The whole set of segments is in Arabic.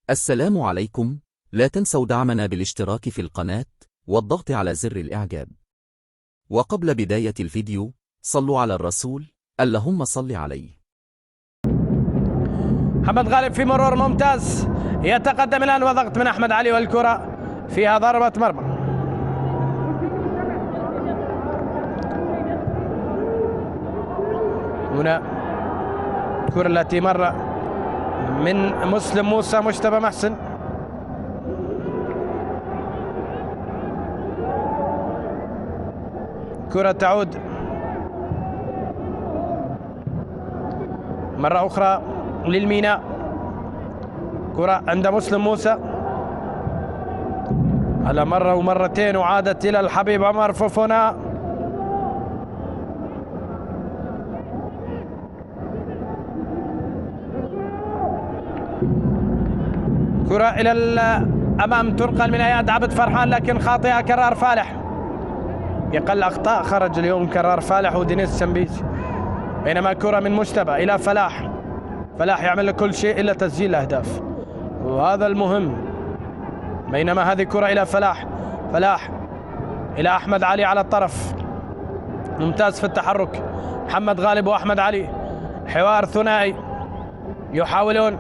السلام عليكم. لا تنسوا دعمنا بالاشتراك في القناة والضغط على زر الإعجاب. وقبل بداية الفيديو صلوا على الرسول، اللهم صل عليه. محمد غالب في مرور ممتاز، يتقدم الآن وضغط من أحمد علي، والكرة فيها ضربة مرمى. هنا الكرة التي مر من مسلم موسى مجتبى محسن. كرة تعود مرة أخرى للميناء. كرة عند مسلم موسى على مرة ومرتين، وعادت إلى الحبيب عمر فوفونا. كرة إلى الأمام تنقل من أياد عبد فرحان، لكن خاطئة كرار فالح. يقل أخطاء خرج اليوم كرار فالح ودينيس شمبيسي. بينما كرة من مجتبى إلى فلاح. فلاح يعمل كل شيء إلا تسجيل الأهداف، وهذا المهم. بينما هذه كرة إلى فلاح. فلاح إلى أحمد علي على الطرف، ممتاز في التحرك محمد غالب وأحمد علي. حوار ثنائي يحاولون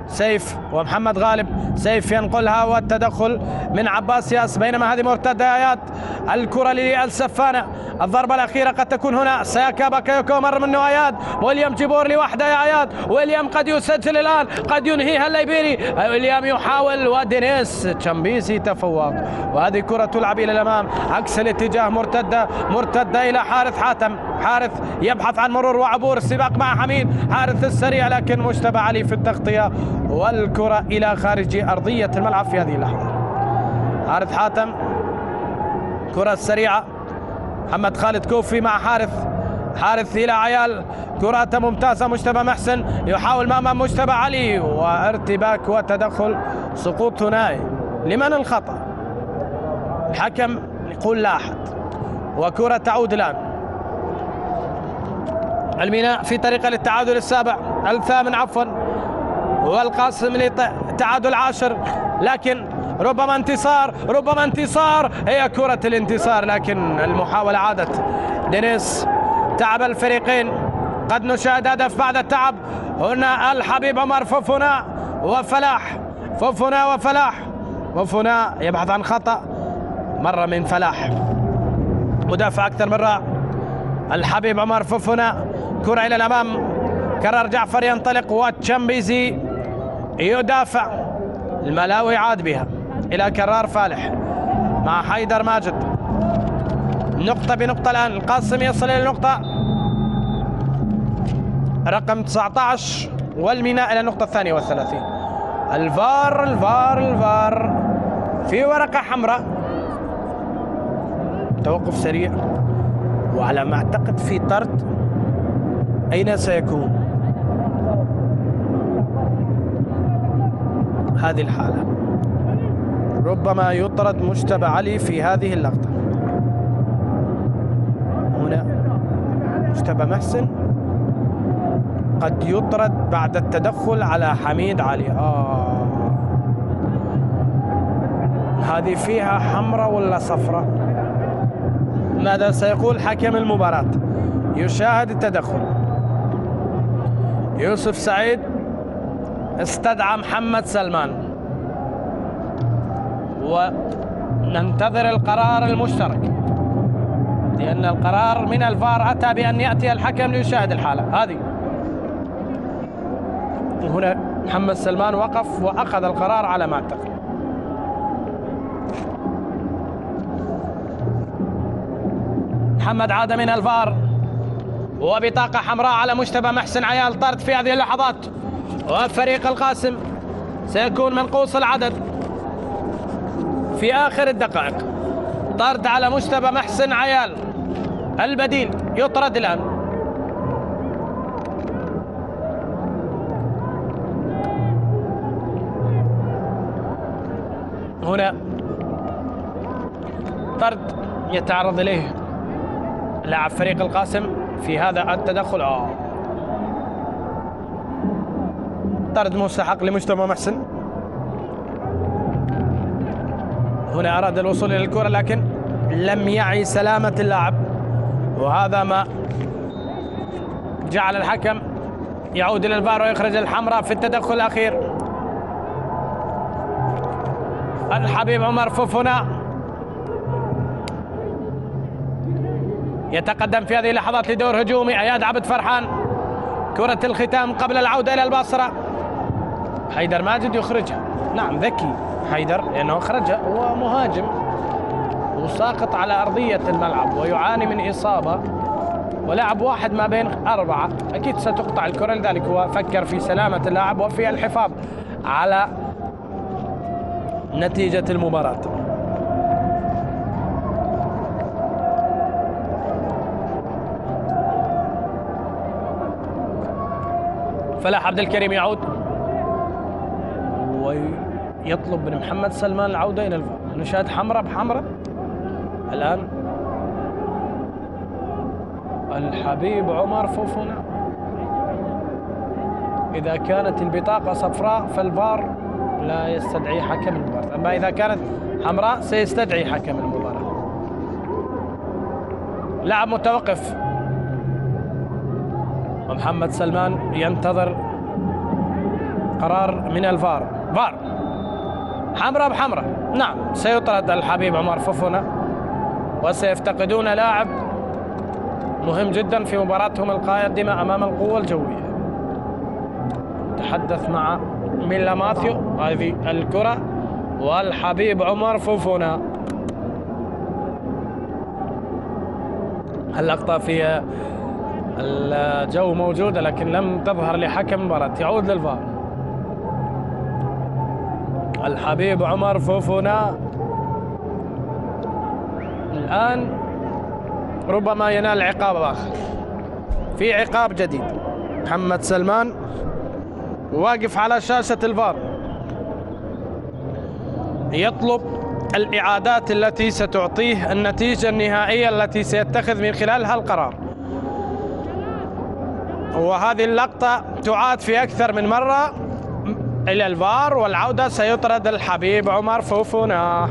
سيف ومحمد غالب. سيف ينقلها والتدخل من عباس ياس، بينما هذه مرتدة اياد. الكرة للسفانة، الضربة الأخيرة قد تكون هنا. سياكا باكايوكو مر منه اياد. ويليام جيبور لوحده يا اياد. ويليام قد يسجل الآن، قد ينهيها الليبيري. ويليام يحاول ودينيس تشامبيسي تفوق. وهذه كرة تلعب إلى الأمام عكس الاتجاه، مرتدة إلى حارث حاتم. حارث يبحث عن مرور وعبور، السباق مع حميد. حارث السريع لكن مجتبى علي في التغطية، والكرة إلى خارج أرضية الملعب في هذه اللحظة. حارث حاتم، كرة سريعة. محمد خالد كوفي مع حارث. حارث إلى عيال، كرة ممتازة. مجتبى محسن يحاول أمام مجتبى علي، وارتباك وتدخل، سقوط ثنائي. لمن الخطأ؟ الحكم يقول لا أحد. وكرة تعود الآن. الميناء في طريقة للتعادل الثامن عفوا، والقاسم للتعادل 10، لكن ربما انتصار. هي كرة الانتصار، لكن المحاولة عادت. دينيس تعب الفريقين، قد نشاهد هدف بعد التعب. هنا الحبيب عمر فوفونا وفلاح. فوفونا يبحث عن خطأ، مرة من فلاح، مدافع أكثر مرة. الحبيب عمر فوفونا، كرة إلى الأمام. كرر جعفر ينطلق، وتشامبيزي يدافع. الملاوي عاد بها إلى كرار فالح مع حيدر ماجد. نقطة بنقطة الآن. القاسم يصل إلى النقطة رقم 19، والميناء إلى النقطة 32. الفار في ورقة حمراء. توقف سريع، وعلى ما أعتقد في طرد. أين سيكون هذه الحالة؟ ربما يطرد مجتبى علي في هذه اللقطة. هنا مجتبى محسن قد يطرد بعد التدخل على حميد علي. هذه فيها حمراء ولا صفراء؟ ماذا سيقول حكم المباراة؟ يشاهد التدخل. يوسف سعيد استدعى محمد سلمان، وننتظر القرار المشترك، لأن القرار من الفار أتى بأن يأتي الحكم ليشاهد الحالة هذه. هنا محمد سلمان وقف وأخذ القرار على ما أعتقد. محمد عاد من الفار، وبطاقة حمراء على مجتبى محسن عيال. طرد في هذه اللحظات، وفريق القاسم سيكون منقوص العدد في آخر الدقائق. طرد على مجتبى محسن عيال، البديل يطرد الآن. هنا طرد يتعرض إليه لاعب فريق القاسم في هذا التدخل. طرد مستحق لمجتبى محسن. هنا أراد الوصول إلى الكرة لكن لم يعي سلامة اللاعب، وهذا ما جعل الحكم يعود إلى الفار ويخرج الحمراء في التدخل الأخير. الحبيب عمر فوفونا يتقدم في هذه اللحظات لدور هجومي. عياد عبد فرحان كرة الختام قبل العودة إلى الباصرة. حيدر ماجد يخرجها. نعم ذكي حيدر لأنه أخرجها، هو مهاجم وساقط على أرضية الملعب ويعاني من إصابة، ولاعب واحد ما بين 4 أكيد ستقطع الكرة، لذلك هو فكر في سلامة اللاعب وفي الحفاظ على نتيجة المباراة. فلاح عبد الكريم يعود ويطلب من محمد سلمان العودة إلى الفار. نشاهد حمراء بحمراء الآن. الحبيب عمر فوفونا، إذا كانت البطاقة صفراء فالفار لا يستدعي حكم المباراة، أما إذا كانت حمراء سيستدعي حكم المباراة. لاعب متوقف ومحمد سلمان ينتظر قرار من الفار. فار حمراء بحمراء. نعم سيطرد الحبيب عمر فوفونا وسيفتقدون لاعب مهم جدا في مباراتهم القادمة أمام القوة الجوية. تحدث مع ميلا ماثيو. هذه الكرة والحبيب عمر فوفونا. اللقطة في الجو موجودة لكن لم تظهر لحكم المباراة. يعود للفار. الحبيب عمر فوفونا الآن ربما ينال عقاب آخر. في عقاب جديد. محمد سلمان واقف على شاشة الفار يطلب الإعادات التي ستعطيه النتيجة النهائية التي سيتخذ من خلالها القرار. وهذه اللقطة تعاد في أكثر من مرة إلى الفار، والعودة سيطرد الحبيب عمر فوفونا.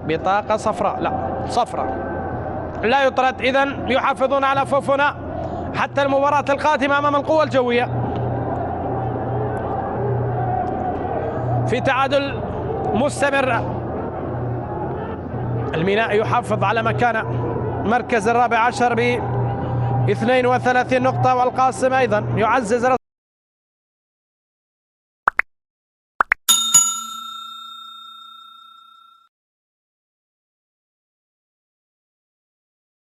بطاقة صفراء، لا صفراء، لا يطرد. إذن يحافظون على فوفونا حتى المباراة القادمة أمام القوة الجوية. في تعادل مستمر. الميناء يحافظ على مكانه، مركز الرابع عشر ب 32 نقطة، والقاسم أيضا يعزز